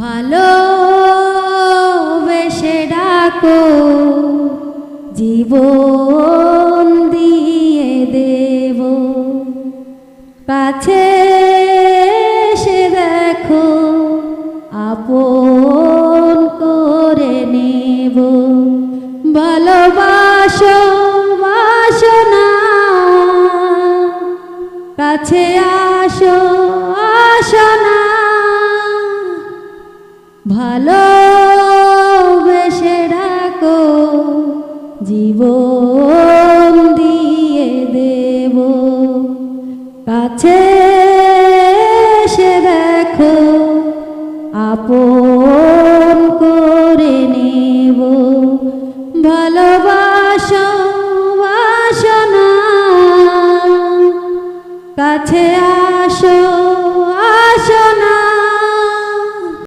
ভালোবেসে ডাকো, জীবন দিয়ে দেব। কাছে এসে দেখো, আপন করে নেব। ভালোবাসো বাসনা, কাছে আসো আসো না। ভালোবেসে ডাকো, জীবন দিয়ে দেব। কাছে এসে দেখো, আপন করে